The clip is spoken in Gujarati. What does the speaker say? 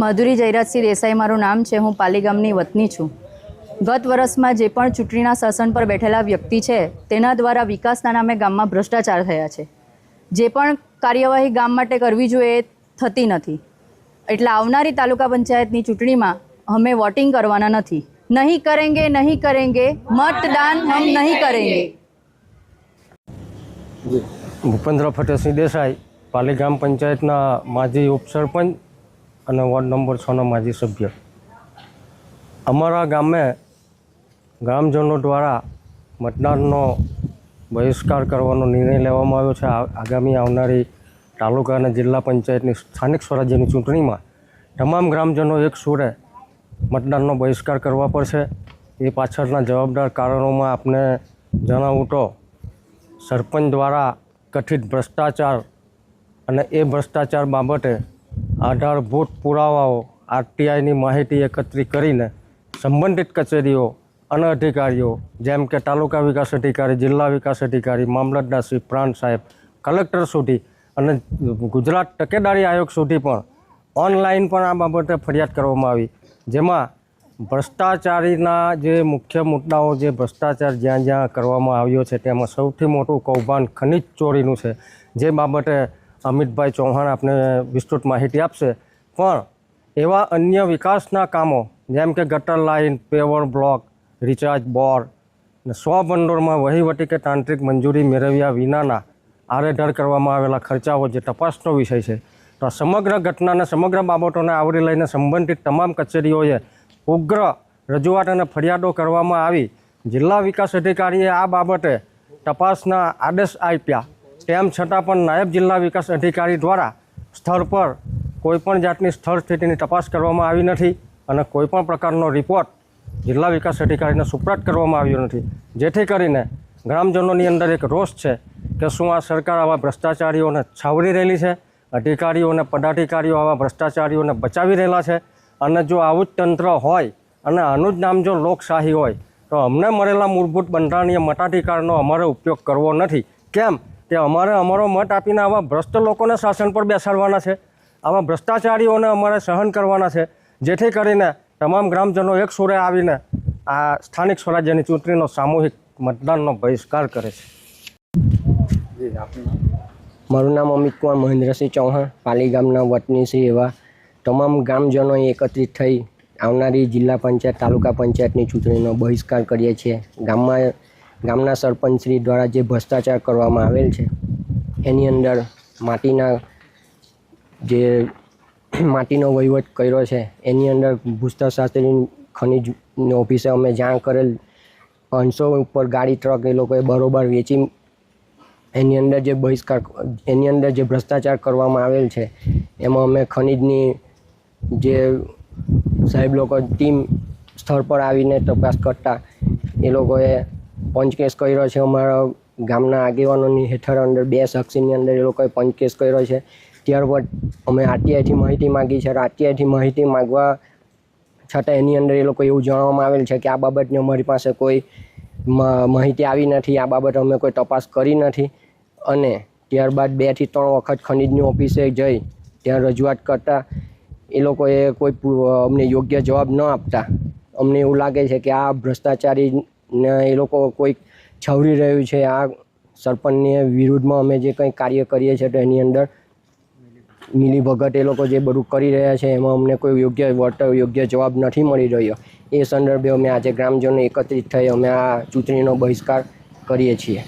માધુરી જયરાજસિંહ દેસાઈ મારું નામ છે। હું પાલી ગામની વતની છું। ગત વર્ષમાં જે પણ ચૂંટણીના શાસન પર બેઠેલા વ્યક્તિ છે તેના દ્વારા વિકાસના નામે ગામમાં ભ્રષ્ટાચાર થયા છે। જે પણ કાર્યવાહી ગામ માટે કરવી જોઈએ એ થતી નથી। એટલે આવનારી તાલુકા પંચાયતની ચૂંટણીમાં અમે વોટિંગ કરવાના નથી। નહીં કરેંગે, નહીં કરેંગે, મતદાન હમ નહીં કરેંગે। ભૂપેન્દ્ર ફતેહસિંહ દેસાઈ, પાલી ગ્રામ પંચાયતના માજી ઉપસરપંચ અને વોર્ડ નંબર 6ના માજી સભ્ય। અમારા ગામે ગ્રામજનો દ્વારા મતદાનનો બહિષ્કાર કરવાનો નિર્ણય લેવામાં આવ્યો છે। આગામી આવનારી તાલુકા અને જિલ્લા પંચાયતની સ્થાનિક સ્વરાજ્યની ચૂંટણીમાં તમામ ગ્રામજનો એક સુરે મતદાનનો બહિષ્કાર કરવા પડશે। એ પાછળના જવાબદાર કારણોમાં આપને જણાવું તો સરપંચ દ્વારા કથિત ભ્રષ્ટાચાર અને એ ભ્રષ્ટાચાર બાબતે આધારભૂત પુરાવાઓ આરટીઆઈની માહિતી એકત્રિત કરીને સંબંધિત કચેરીઓ અને અધિકારીઓ જેમ કે તાલુકા વિકાસ અધિકારી, જિલ્લા વિકાસ અધિકારી, મામલતદારશ્રી, પ્રાંત સાહેબ, કલેક્ટર સુધી અને ગુજરાત તકેદારી આયોગ સુધી પણ ઓનલાઈન પણ આ બાબતે ફરિયાદ કરવામાં આવી। જેમાં ભ્રષ્ટાચારીના જે મુખ્ય મુદ્દાઓ, જે ભ્રષ્ટાચાર જ્યાં જ્યાં કરવામાં આવ્યો છે તેમાં સૌથી મોટું કૌભાંડ ખનિજ ચોરીનું છે। જે બાબતે અમિતભાઈ ચૌહાણ આપને વિસ્તૃત માહિતી આપશે। પણ એવા અન્ય વિકાસના કામો જેમ કે ગટર લાઇન, પેવર બ્લોક, રિચાર્જ બોર અને 100 ભંડોળમાં વહીવટી કે તાંત્રિક મંજૂરી મેળવ્યા વિનાના આડેધડ કરવામાં આવેલા ખર્ચાઓ જે તપાસનો વિષય છે। તો સમગ્ર ઘટનાને, સમગ્ર બાબતોને આવરી લઈને સંબંધિત તમામ કચેરીઓએ ઉગ્ર રજૂઆત અને ફરિયાદો કરવામાં આવી। જિલ્લા વિકાસ અધિકારીએ આ બાબતે તપાસના આદેશ આપ્યા। તેમ છતાં પણ નાયબ જિલ્લા વિકાસ અધિકારી દ્વારા સ્થળ પર કોઈપણ જાતની સ્થળ સ્થિતિની તપાસ કરવામાં આવી નથી અને કોઈપણ પ્રકારનો રિપોર્ટ જિલ્લા વિકાસ અધિકારીને સુપ્રત કરવામાં આવ્યો નથી। જેથી કરીને ગ્રામજનોની અંદર એક રોષ છે કે શું આ સરકાર આવા ભ્રષ્ટાચારીઓને છાવરી રહેલી છે? અધિકારીઓને, પદાધિકારીઓ આવા ભ્રષ્ટાચારીઓને બચાવી રહેલા છે? અને જો આવું જ તંત્ર હોય અને આનું જ નામ જો લોકશાહી હોય તો અમને મળેલા મૂળભૂત બંધારણીય મતાધિકારનો અમારે ઉપયોગ કરવો નથી। કેમ કે અમારે અમારો મત આપીને આવા ભ્રષ્ટ લોકોને શાસન પર બેસાડવાના છે, આવા ભ્રષ્ટાચારીઓને અમારે સહન કરવાના છે। જેથી કરીને તમામ ગ્રામજનો એક સુરે આવીને આ સ્થાનિક સ્વરાજ્યની ચૂંટણીનો સામૂહિક મતદાનનો બહિષ્કાર કરે છે। મારું નામ અમિત કુમાર મહેન્દ્રસિંહ ચૌહાણ, પાલી ગામના વતની છે। એવા તમામ ગ્રામજનોએ એકત્રિત થઈ આવનારી જિલ્લા પંચાયત, તાલુકા પંચાયતની ચૂંટણીનો બહિષ્કાર કરીએ છીએ। ગામના સરપંચશ્રી દ્વારા જે ભ્રષ્ટાચાર કરવામાં આવેલ છે એની અંદર માટીનો વહીવટ કર્યો છે। એની અંદર ભૂસ્તરશાસ્ત્રી ખનિજની ઓફિસે અમે જાણ કરેલ 500 ઉપર ગાડી ટ્રક એ લોકોએ બરોબર વેચી એની અંદર જે ભ્રષ્ટાચાર કરવામાં આવેલ છે એમાં અમે ખનિજની જે સાહેબ લોકો ટીમ સ્થળ પર આવીને તપાસ કરતા એ લોકોએ પંચકેસ કર્યો છે। અમારા ગામના આગેવાનોની હેઠળ અંદર 2 શખ્સની અંદર એ લોકોએ પંચકેસ કર્યો છે। ત્યારબાદ અમે આરટીઆઈથી માહિતી માગી છે। આરટીઆઈથી માહિતી માગવા છતાં એની અંદર એ લોકો એવું જણાવવામાં આવેલ છે કે આ બાબતની અમારી પાસે કોઈ માહિતી આવી નથી, આ બાબત અમે કોઈ તપાસ કરી નથી। અને ત્યારબાદ 2 થી 3 વખત ખનિજની ઓફિસે જઈ ત્યાં રજૂઆત કરતાં એ લોકોએ કોઈ અમને યોગ્ય જવાબ ન આપતા અમને એવું લાગે છે કે આ ભ્રષ્ટાચારીને એ લોકો કોઈ છાવરી રહ્યું છે। આ સરપંચની વિરુદ્ધમાં અમે જે કંઈ કાર્ય કરીએ છીએ તો એની અંદર મિલીભગત એ લોકો જે બધું કરી રહ્યા છે એમાં અમને કોઈ યોગ્ય વળતર, યોગ્ય જવાબ નથી મળી રહ્યો। એ સંદર્ભે અમે આજે ગ્રામજનો એકત્રિત થઈ અમે આ ચૂંટણીનો બહિષ્કાર કરીએ છીએ।